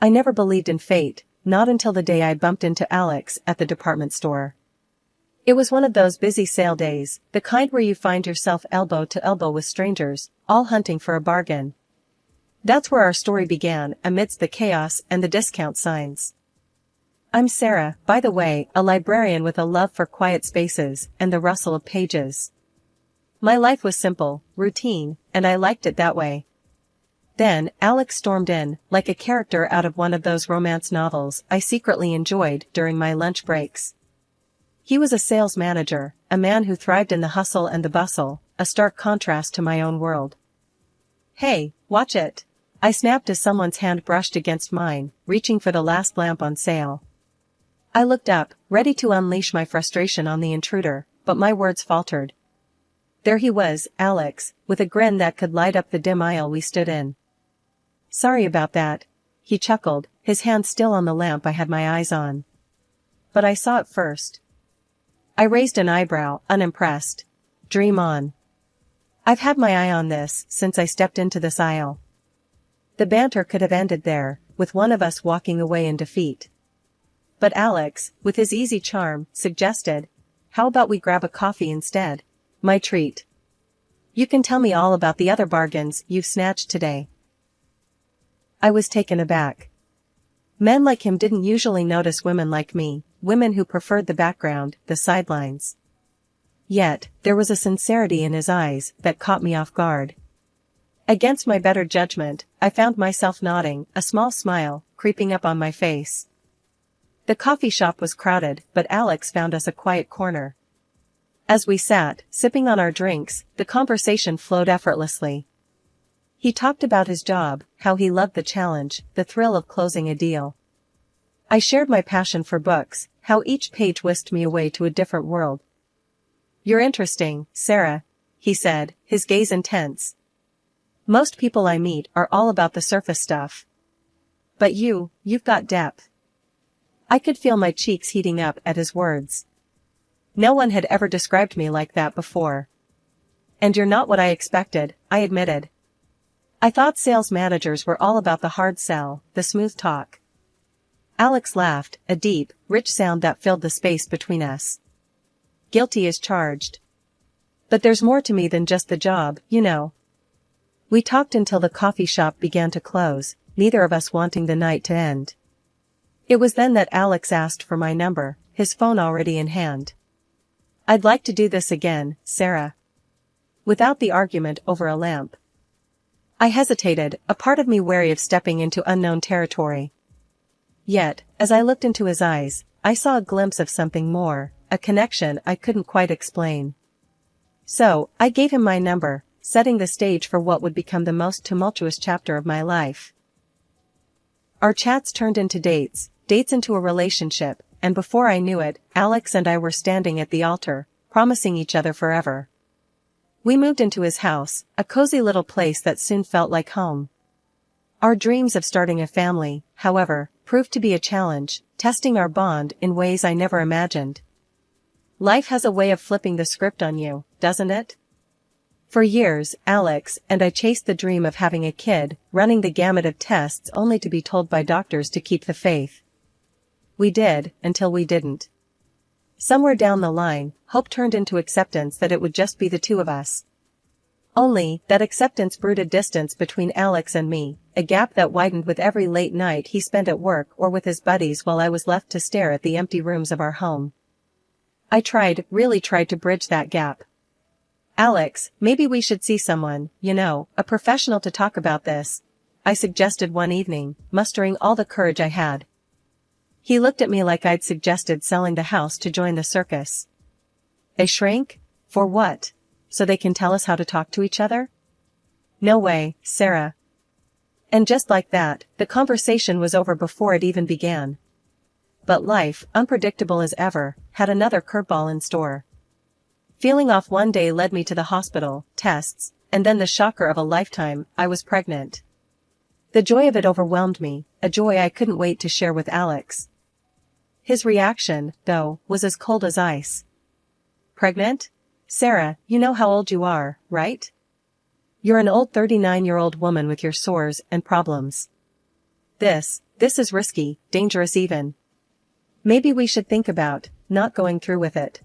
I never believed in fate, not until the day I bumped into Alex at the department store. It was one of those busy sale days, the kind where you find yourself elbow to elbow with strangers, all hunting for a bargain. That's where our story began, amidst the chaos and the discount signs. I'm Sarah, by the way, a librarian with a love for quiet spaces and the rustle of pages. My life was simple, routine, and I liked it that way. Then, Alex stormed in, like a character out of one of those romance novels I secretly enjoyed during my lunch breaks. He was a sales manager, a man who thrived in the hustle and the bustle, a stark contrast to my own world. "Hey, watch it!" I snapped as someone's hand brushed against mine, reaching for the last lamp on sale. I looked up, ready to unleash my frustration on the intruder, but my words faltered. There he was, Alex, with a grin that could light up the dim aisle we stood in. "Sorry about that," he chuckled, his hand still on the lamp I had my eyes on. "But I saw it first." I raised an eyebrow, unimpressed. "Dream on." "I've had my eye on this since I stepped into this aisle." The banter could have ended there, with one of us walking away in defeat. But Alex, with his easy charm, suggested, "How about we grab a coffee instead? My treat. You can tell me all about the other bargains you've snatched today." I was taken aback. Men like him didn't usually notice women like me, women who preferred the background, the sidelines. Yet, there was a sincerity in his eyes that caught me off guard. Against my better judgment, I found myself nodding, a small smile creeping up on my face. The coffee shop was crowded, but Alex found us a quiet corner. As we sat, sipping on our drinks, the conversation flowed effortlessly. He talked about his job, how he loved the challenge, the thrill of closing a deal. I shared my passion for books, how each page whisked me away to a different world. "You're interesting, Sarah," he said, his gaze intense. "Most people I meet are all about the surface stuff. But you've got depth." I could feel my cheeks heating up at his words. No one had ever described me like that before. "And you're not what I expected," I admitted. "I thought sales managers were all about the hard sell, the smooth talk." Alex laughed, a deep, rich sound that filled the space between us. "Guilty as charged. But there's more to me than just the job, you know." We talked until the coffee shop began to close, neither of us wanting the night to end. It was then that Alex asked for my number, his phone already in hand. "I'd like to do this again, Sarah." Without the argument over a lamp. I hesitated, a part of me wary of stepping into unknown territory. Yet, as I looked into his eyes, I saw a glimpse of something more, a connection I couldn't quite explain. So, I gave him my number, setting the stage for what would become the most tumultuous chapter of my life. Our chats turned into dates into a relationship, and before I knew it, Alex and I were standing at the altar, promising each other forever. We moved into his house, a cozy little place that soon felt like home. Our dreams of starting a family, however, proved to be a challenge, testing our bond in ways I never imagined. Life has a way of flipping the script on you, doesn't it? For years, Alex and I chased the dream of having a kid, running the gamut of tests only to be told by doctors to keep the faith. We did, until we didn't. Somewhere down the line, hope turned into acceptance that it would just be the two of us. Only, that acceptance brewed a distance between Alex and me, a gap that widened with every late night he spent at work or with his buddies while I was left to stare at the empty rooms of our home. I really tried to bridge that gap. "Alex, maybe we should see someone, a professional to talk about this," I suggested one evening, mustering all the courage I had. He looked at me like I'd suggested selling the house to join the circus. "A shrink? For what? So they can tell us how to talk to each other?" "No way, Sarah." And just like that, the conversation was over before it even began. But life, unpredictable as ever, had another curveball in store. Feeling off one day led me to the hospital, tests, and then the shocker of a lifetime, I was pregnant. The joy of it overwhelmed me, a joy I couldn't wait to share with Alex. His reaction, though, was as cold as ice. "Pregnant? Sarah, you know how old you are, right? You're an old 39-year-old woman with your sores and problems. This this is risky, dangerous even. Maybe we should think about not going through with it.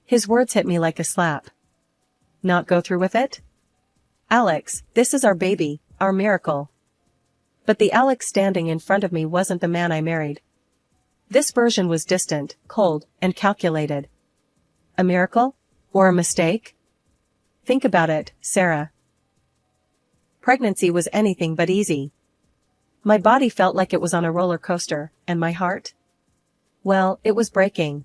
His words hit me like a slap. Not go through with it? Alex, this is our baby, our miracle. But the Alex standing in front of me wasn't the man I married. This version was distant, cold, and calculated. A miracle? Or a mistake? Think about it, Sarah. Pregnancy was anything but easy. My body felt like it was on a roller coaster, and my heart? Well, it was breaking.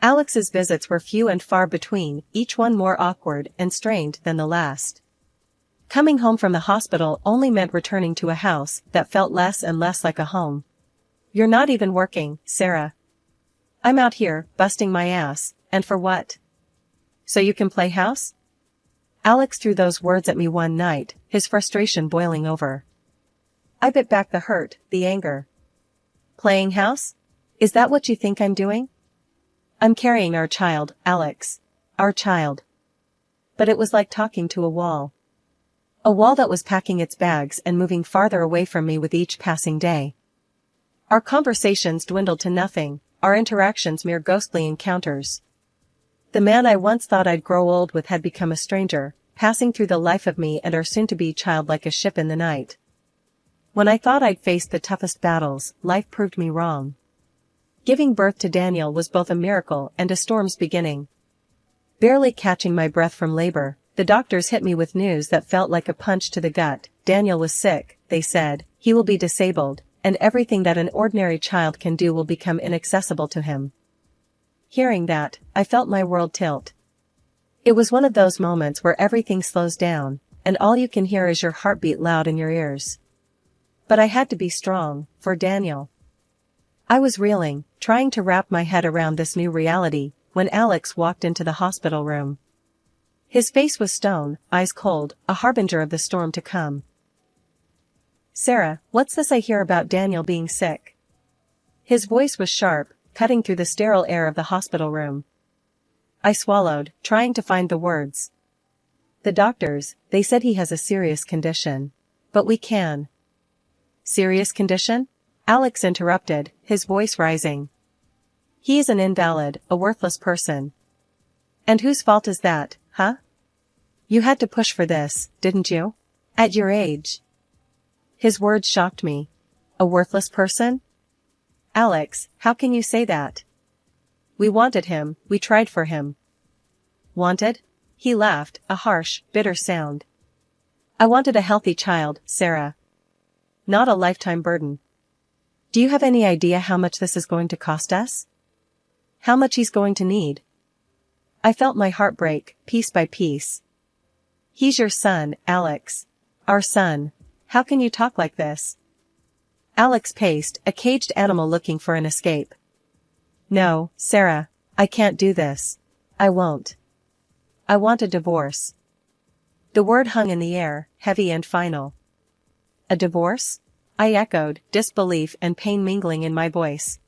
Alex's visits were few and far between, each one more awkward and strained than the last. Coming home from the hospital only meant returning to a house that felt less and less like a home. You're not even working, Sarah. I'm out here, busting my ass, and for what? So you can play house? Alex threw those words at me one night, his frustration boiling over. I bit back the hurt, the anger. Playing house? Is that what you think I'm doing? I'm carrying our child, Alex. Our child. But it was like talking to a wall. A wall that was packing its bags and moving farther away from me with each passing day. Our conversations dwindled to nothing, our interactions mere ghostly encounters. The man I once thought I'd grow old with had become a stranger, passing through the life of me and our soon-to-be child like a ship in the night. When I thought I'd faced the toughest battles, life proved me wrong. Giving birth to Daniel was both a miracle and a storm's beginning. Barely catching my breath from labor, the doctors hit me with news that felt like a punch to the gut. Daniel was sick, they said, he will be disabled, and everything that an ordinary child can do will become inaccessible to him. Hearing that, I felt my world tilt. It was one of those moments where everything slows down, and all you can hear is your heartbeat loud in your ears. But I had to be strong, for Daniel. I was reeling, trying to wrap my head around this new reality, when Alex walked into the hospital room. His face was stone, eyes cold, a harbinger of the storm to come. Sarah, what's this I hear about Daniel being sick? His voice was sharp, cutting through the sterile air of the hospital room. I swallowed, trying to find the words. The doctors, they said he has a serious condition. But we can. Serious condition? Alex interrupted, his voice rising. He is an invalid, a worthless person. And whose fault is that, huh? You had to push for this, didn't you? At your age. His words shocked me. A worthless person? Alex, how can you say that? We wanted him, we tried for him. Wanted? He laughed, a harsh, bitter sound. I wanted a healthy child, Sarah. Not a lifetime burden. Do you have any idea how much this is going to cost us? How much he's going to need? I felt my heart break, piece by piece. He's your son, Alex. Our son. How can you talk like this? Alex paced, a caged animal looking for an escape. No, Sarah, I can't do this. I won't. I want a divorce. The word hung in the air, heavy and final. A divorce? I echoed, disbelief and pain mingling in my voice.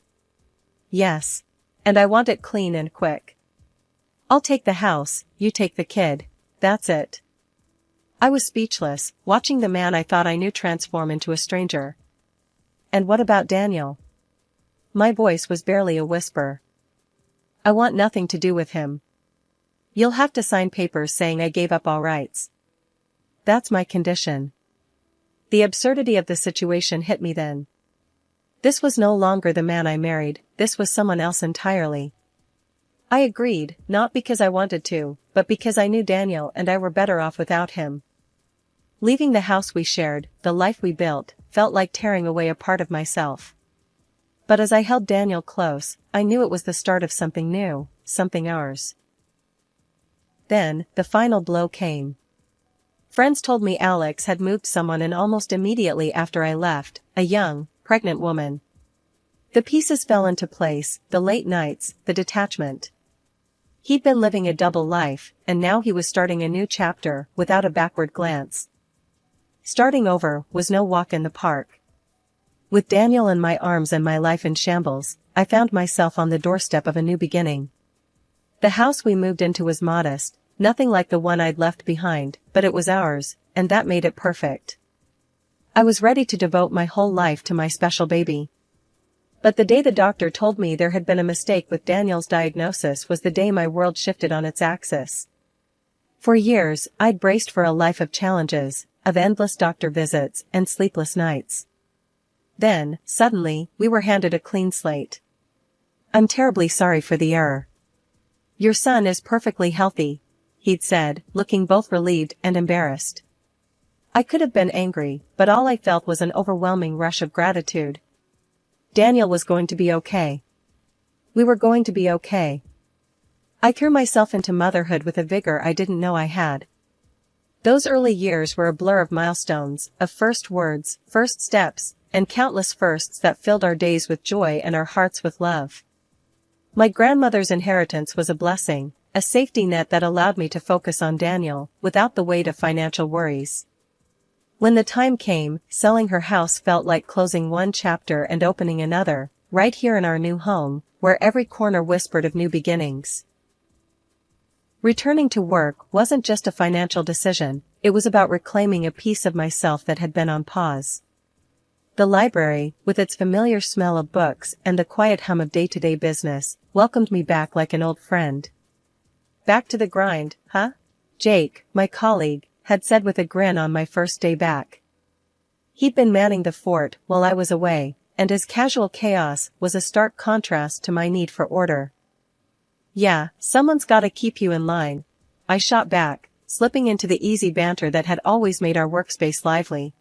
Yes. And I want it clean and quick. I'll take the house, you take the kid. That's it. I was speechless, watching the man I thought I knew transform into a stranger. And what about Daniel? My voice was barely a whisper. I want nothing to do with him. You'll have to sign papers saying I gave up all rights. That's my condition. The absurdity of the situation hit me then. This was no longer the man I married, this was someone else entirely. I agreed, not because I wanted to, but because I knew Daniel and I were better off without him. Leaving the house we shared, the life we built, felt like tearing away a part of myself. But as I held Daniel close, I knew it was the start of something new, something ours. Then, the final blow came. Friends told me Alex had moved someone and almost immediately after I left, a young, pregnant woman. The pieces fell into place, the late nights, the detachment. He'd been living a double life, and now he was starting a new chapter, without a backward glance. Starting over was no walk in the park. With Daniel in my arms and my life in shambles, I found myself on the doorstep of a new beginning. The house we moved into was modest, nothing like the one I'd left behind, but it was ours, and that made it perfect. I was ready to devote my whole life to my special baby. But the day the doctor told me there had been a mistake with Daniel's diagnosis was the day my world shifted on its axis. For years, I'd braced for a life of challenges, of endless doctor visits and sleepless nights. Then, suddenly, we were handed a clean slate. "I'm terribly sorry for the error. Your son is perfectly healthy," he'd said, looking both relieved and embarrassed. I could have been angry, but all I felt was an overwhelming rush of gratitude. Daniel was going to be okay. We were going to be okay. I threw myself into motherhood with a vigor I didn't know I had. Those early years were a blur of milestones, of first words, first steps, and countless firsts that filled our days with joy and our hearts with love. My grandmother's inheritance was a blessing, a safety net that allowed me to focus on Daniel, without the weight of financial worries. When the time came, selling her house felt like closing one chapter and opening another, right here in our new home, where every corner whispered of new beginnings. Returning to work wasn't just a financial decision, it was about reclaiming a piece of myself that had been on pause. The library, with its familiar smell of books and the quiet hum of day-to-day business, welcomed me back like an old friend. "Back to the grind, huh?" Jake, my colleague, had said with a grin on my first day back. He'd been manning the fort while I was away, and his casual chaos was a stark contrast to my need for order. "Yeah, someone's gotta keep you in line," I shot back, slipping into the easy banter that had always made our workspace lively.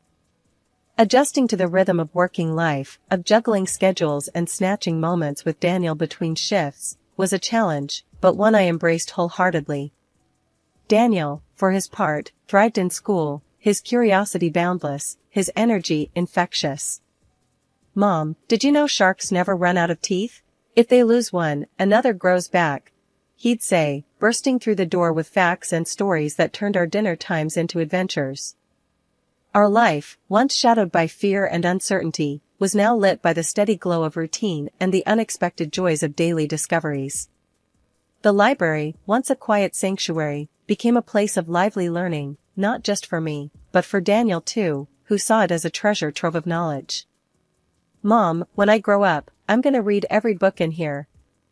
Adjusting to the rhythm of working life, of juggling schedules and snatching moments with Daniel between shifts, was a challenge, but one I embraced wholeheartedly. Daniel, for his part, thrived in school, his curiosity boundless, his energy infectious. "Mom, did you know sharks never run out of teeth? If they lose one, another grows back," he'd say, bursting through the door with facts and stories that turned our dinner times into adventures. Our life, once shadowed by fear and uncertainty, was now lit by the steady glow of routine and the unexpected joys of daily discoveries. The library, once a quiet sanctuary, became a place of lively learning, not just for me, but for Daniel too, who saw it as a treasure trove of knowledge. "Mom, when I grow up, I'm gonna read every book in here,"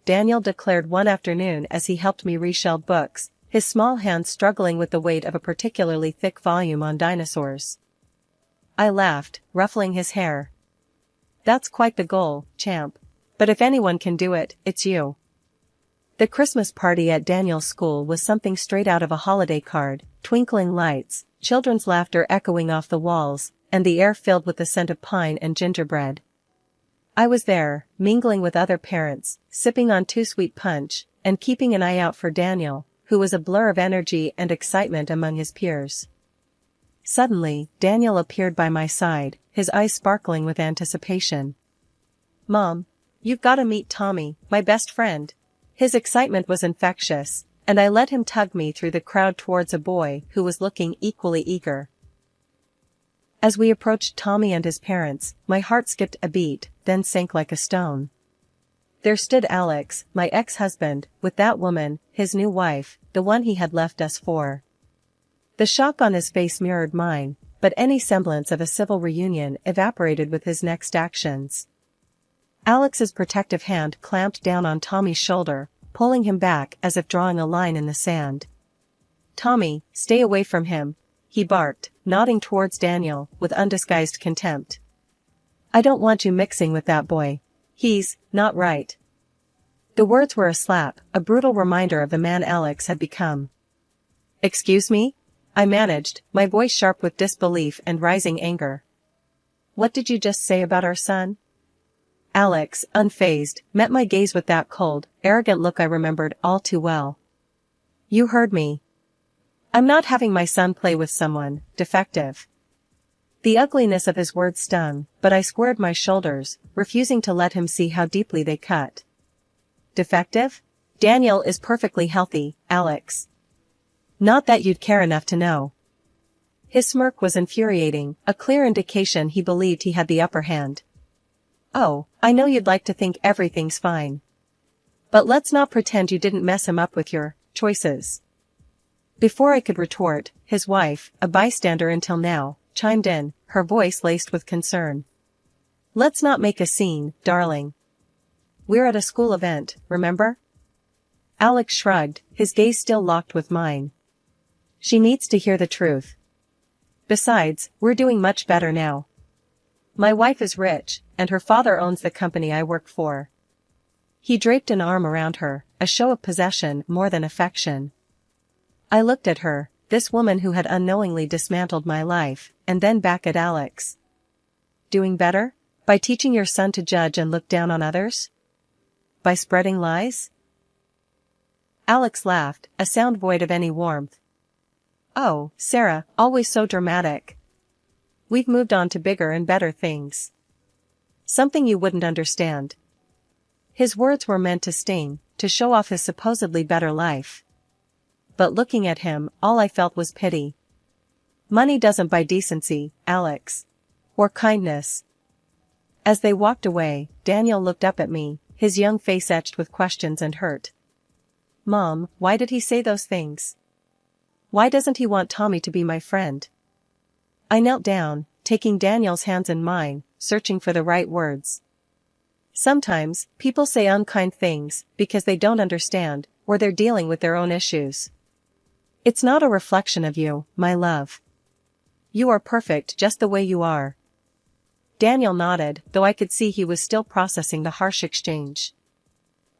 Daniel declared one afternoon as he helped me reshelve books, his small hands struggling with the weight of a particularly thick volume on dinosaurs. I laughed, ruffling his hair. "That's quite the goal, champ. But if anyone can do it, it's you." The Christmas party at Daniel's school was something straight out of a holiday card, twinkling lights, children's laughter echoing off the walls, and the air filled with the scent of pine and gingerbread. I was there, mingling with other parents, sipping on too sweet punch, and keeping an eye out for Daniel, who was a blur of energy and excitement among his peers. Suddenly, Daniel appeared by my side, his eyes sparkling with anticipation. "Mom, you've got to meet Tommy, my best friend." His excitement was infectious, and I let him tug me through the crowd towards a boy who was looking equally eager. As we approached Tommy and his parents, my heart skipped a beat, then sank like a stone. There stood Alex, my ex-husband, with that woman, his new wife, the one he had left us for. The shock on his face mirrored mine, but any semblance of a civil reunion evaporated with his next actions. Alex's protective hand clamped down on Tommy's shoulder, pulling him back as if drawing a line in the sand. "Tommy, stay away from him," he barked, nodding towards Daniel, with undisguised contempt. "I don't want you mixing with that boy. He's not right." The words were a slap, a brutal reminder of the man Alex had become. "Excuse me?" I managed, my voice sharp with disbelief and rising anger. "What did you just say about our son?" Alex, unfazed, met my gaze with that cold, arrogant look I remembered all too well. "You heard me. I'm not having my son play with someone defective." The ugliness of his words stung, but I squared my shoulders, refusing to let him see how deeply they cut. "Defective? Daniel is perfectly healthy, Alex. Not that you'd care enough to know." His smirk was infuriating, a clear indication he believed he had the upper hand. "Oh, I know you'd like to think everything's fine. But let's not pretend you didn't mess him up with your choices." Before I could retort, his wife, a bystander until now, chimed in, her voice laced with concern. Let's not make a scene, darling. We're at a school event, remember? Alex shrugged, his gaze still locked with mine. She needs to hear the truth. Besides, we're doing much better now. My wife is rich, and her father owns the company I work for. He draped an arm around her, a show of possession more than affection. I looked at her, this woman who had unknowingly dismantled my life, and then back at Alex. Doing better? By teaching your son to judge and look down on others? By spreading lies? Alex laughed, a sound void of any warmth. Oh, Sarah, always so dramatic. We've moved on to bigger and better things. Something you wouldn't understand. His words were meant to sting, to show off his supposedly better life. But looking at him, all I felt was pity. Money doesn't buy decency, Alex. Or kindness. As they walked away, Daniel looked up at me, his young face etched with questions and hurt. Mom, why did he say those things? Why doesn't he want Tommy to be my friend? I knelt down, taking Daniel's hands in mine, searching for the right words. Sometimes, people say unkind things because they don't understand, or they're dealing with their own issues. It's not a reflection of you, my love. You are perfect just the way you are. Daniel nodded, though I could see he was still processing the harsh exchange.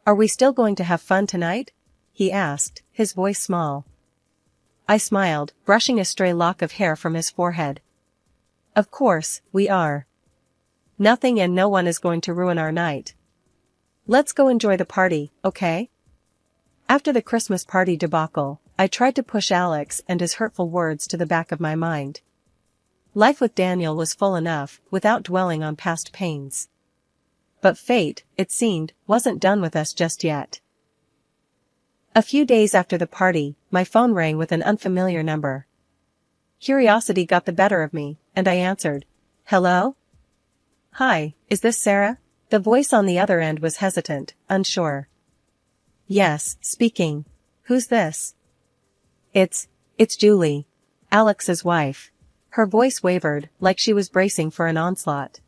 Are we still going to have fun tonight? He asked, his voice small. I smiled, brushing a stray lock of hair from his forehead. Of course, we are. Nothing and no one is going to ruin our night. Let's go enjoy the party, okay? After the Christmas party debacle, I tried to push Alex and his hurtful words to the back of my mind. Life with Daniel was full enough, without dwelling on past pains. But fate, it seemed, wasn't done with us just yet. A few days after the party, my phone rang with an unfamiliar number. Curiosity got the better of me, and I answered. Hello? Hi, is this Sarah? The voice on the other end was hesitant, unsure. Yes, speaking. Who's this? It's Julie. Alex's wife. Her voice wavered, like she was bracing for an onslaught.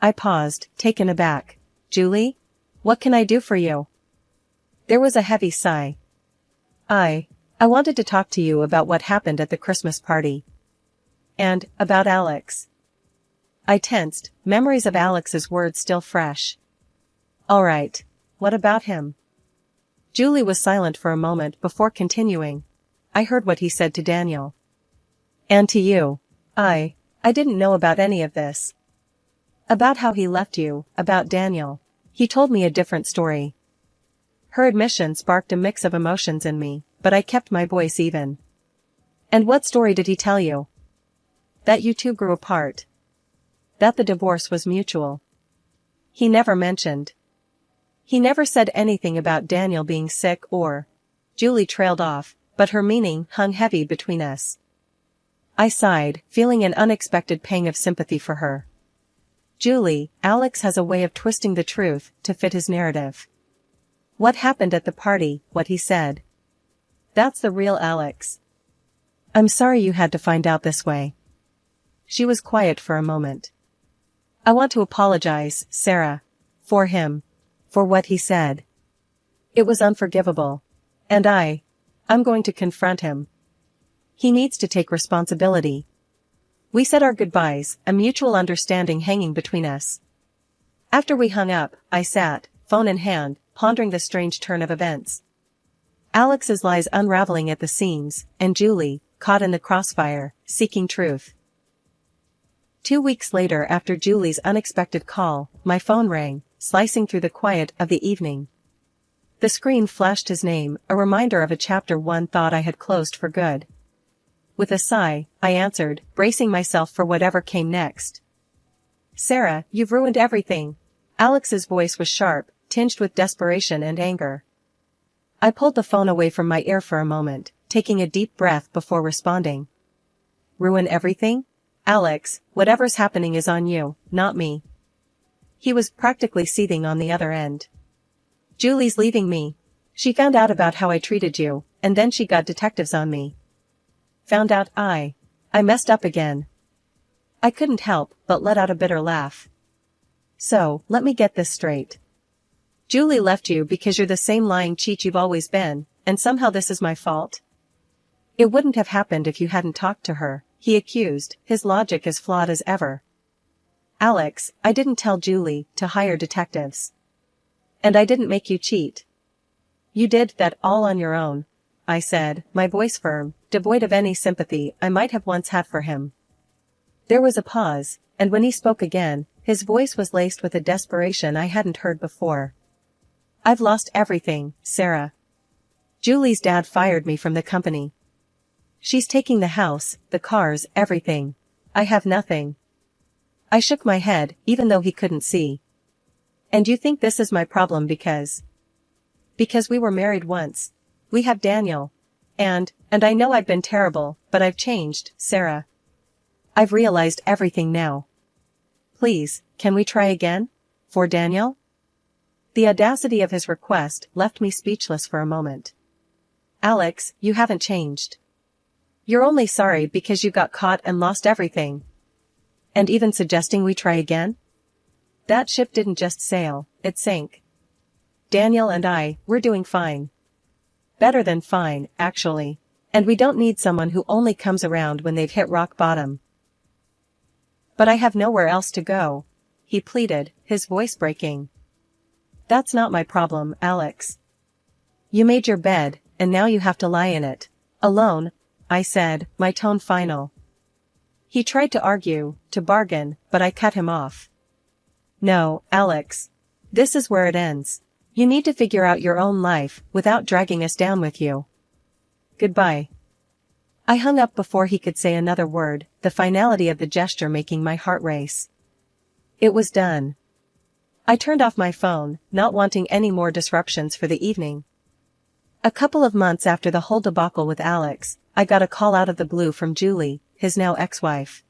I paused, taken aback. Julie? What can I do for you? There was a heavy sigh. I wanted to talk to you about what happened at the Christmas party. And, about Alex. I tensed, memories of Alex's words still fresh. All right. What about him? Julie was silent for a moment before continuing. I heard what he said to Daniel. And to you. I didn't know about any of this. About how he left you, about Daniel. He told me a different story. Her admission sparked a mix of emotions in me, but I kept my voice even. And what story did he tell you? That you two grew apart. That the divorce was mutual. He never mentioned. He never said anything about Daniel being sick or... Julie trailed off, but her meaning hung heavy between us. I sighed, feeling an unexpected pang of sympathy for her. Julie, Alex has a way of twisting the truth to fit his narrative. What happened at the party, what he said. That's the real Alex. I'm sorry you had to find out this way. She was quiet for a moment. I want to apologize, Sarah. For him. For what he said. It was unforgivable. And I'm going to confront him. He needs to take responsibility. We said our goodbyes, a mutual understanding hanging between us. After we hung up, I sat, phone in hand, pondering the strange turn of events. Alex's lies unraveling at the seams, and Julie, caught in the crossfire, seeking truth. 2 weeks later, after Julie's unexpected call, my phone rang, slicing through the quiet of the evening. The screen flashed his name, a reminder of a chapter one thought I had closed for good. With a sigh, I answered, bracing myself for whatever came next. Sarah, you've ruined everything. Alex's voice was sharp, tinged with desperation and anger. I pulled the phone away from my ear for a moment, taking a deep breath before responding. Ruin everything? Alex, whatever's happening is on you, not me. He was practically seething on the other end. Julie's leaving me. She found out about how I treated you, and then she got detectives on me. Found out I messed up again. I couldn't help but let out a bitter laugh. So, let me get this straight. Julie left you because you're the same lying cheat you've always been, and somehow this is my fault? It wouldn't have happened if you hadn't talked to her, he accused, his logic as flawed as ever. Alex, I didn't tell Julie to hire detectives. And I didn't make you cheat. You did that all on your own, I said, my voice firm, devoid of any sympathy I might have once had for him. There was a pause, and when he spoke again, his voice was laced with a desperation I hadn't heard before. I've lost everything, Sarah. Julie's dad fired me from the company. She's taking the house, the cars, everything. I have nothing. I shook my head, even though he couldn't see. And you think this is my problem because we were married once. We have Daniel. And I know I've been terrible, but I've changed, Sarah. I've realized everything now. Please, can we try again? For Daniel? The audacity of his request left me speechless for a moment. Alex, you haven't changed. You're only sorry because you got caught and lost everything. And even suggesting we try again? That ship didn't just sail, it sank. Daniel and we're doing fine. Better than fine, actually. And we don't need someone who only comes around when they've hit rock bottom. But I have nowhere else to go, he pleaded, his voice breaking. That's not my problem, Alex. You made your bed, and now you have to lie in it. Alone, I said, my tone final. He tried to argue, to bargain, but I cut him off. No, Alex. This is where it ends. You need to figure out your own life, without dragging us down with you. Goodbye. I hung up before he could say another word, the finality of the gesture making my heart race. It was done. I turned off my phone, not wanting any more disruptions for the evening. A couple of months after the whole debacle with Alex, I got a call out of the blue from Julie, his now ex-wife.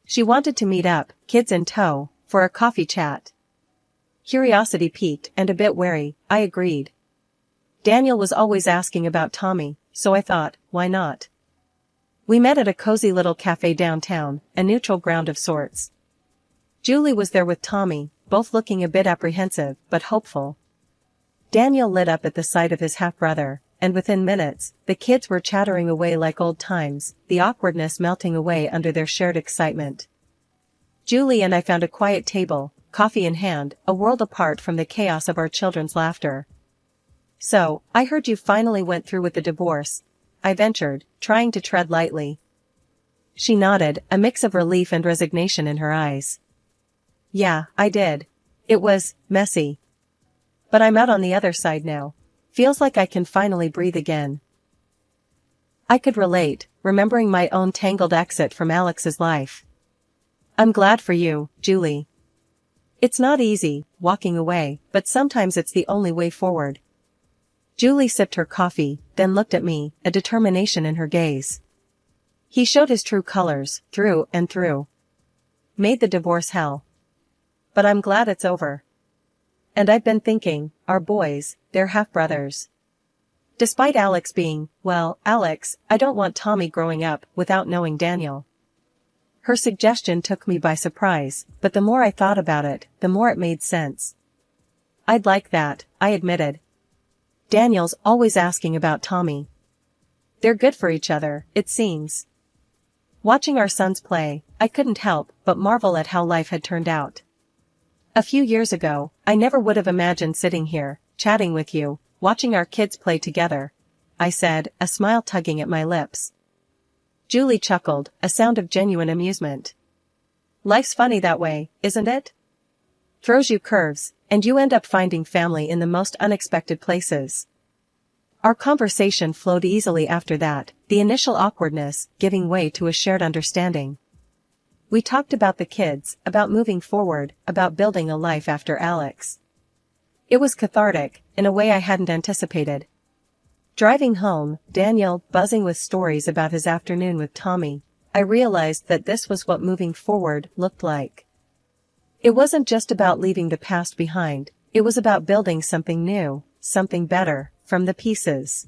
She wanted to meet up, kids in tow, for a coffee chat. Curiosity piqued and a bit wary, I agreed. Daniel was always asking about Tommy, so I thought, why not? We met at a cozy little cafe downtown, a neutral ground of sorts. Julie was there with Tommy, both looking a bit apprehensive, but hopeful. Daniel lit up at the sight of his half-brother, and within minutes, the kids were chattering away like old times, the awkwardness melting away under their shared excitement. Julie and I found a quiet table, coffee in hand, a world apart from the chaos of our children's laughter. So, I heard you finally went through with the divorce, I ventured, trying to tread lightly. She nodded, a mix of relief and resignation in her eyes. Yeah, I did. It was messy. But I'm out on the other side now. Feels like I can finally breathe again. I could relate, remembering my own tangled exit from Alex's life. I'm glad for you, Julie. It's not easy, walking away, but sometimes it's the only way forward. Julie sipped her coffee, then looked at me, a determination in her gaze. He showed his true colors, through and through. Made the divorce hell. But I'm glad it's over. And I've been thinking, our boys, they're half-brothers. Despite Alex being, well, Alex, I don't want Tommy growing up without knowing Daniel. Her suggestion took me by surprise, but the more I thought about it, the more it made sense. I'd like that, I admitted. Daniel's always asking about Tommy. They're good for each other, it seems. Watching our sons play, I couldn't help but marvel at how life had turned out. A few years ago, I never would have imagined sitting here, chatting with you, watching our kids play together, I said, a smile tugging at my lips. Julie chuckled, a sound of genuine amusement. Life's funny that way, isn't it? Throws you curves, and you end up finding family in the most unexpected places. Our conversation flowed easily after that, the initial awkwardness giving way to a shared understanding. We talked about the kids, about moving forward, about building a life after Alex. It was cathartic, in a way I hadn't anticipated. Driving home, Daniel buzzing with stories about his afternoon with Tommy, I realized that this was what moving forward looked like. It wasn't just about leaving the past behind, it was about building something new, something better, from the pieces.